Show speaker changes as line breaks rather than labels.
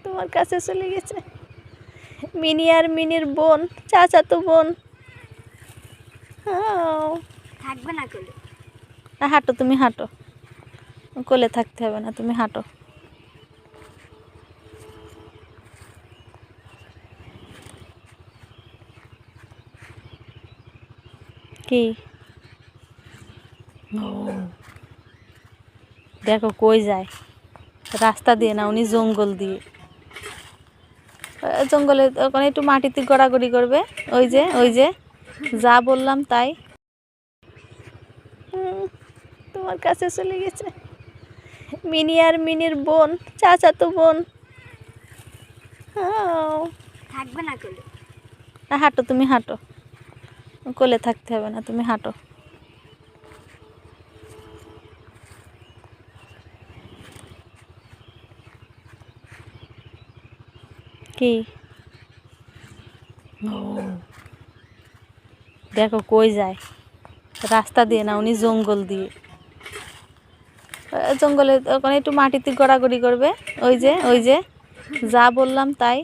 তোমার কাছে চলে গেছে। মিনি আর মিনির বোন, চাচাতো বোন।
থাকবে না কোলে।
হাঁটো, তুমি হাঁটো, কোলে থাকতে হবে না, তুমি হাঁটো। কি দেখো কই যায়, রাস্তা দিয়ে না, উনি জঙ্গল দিয়ে। জঙ্গলে ওখানে একটু মাটিতে গড়াগড়ি করবে। ওই যে ওই যে যা বললাম তাই। তোমার কাছে চলে গেছে। মিনি আর মিনির বোন, চাচাতো বোন।
থাকবে না কোলে।
হাঁটো, তুমি হাঁটো, কোলে থাকতে হবে না, তুমি হাঁটো। কি দেখো কই যায়, রাস্তা দিয়ে না, উনি জঙ্গল দিয়ে। জঙ্গলে ওখানে একটু মাটিতে গড়াগড়ি করবে। ওই যে ওই যে যা বললাম তাই।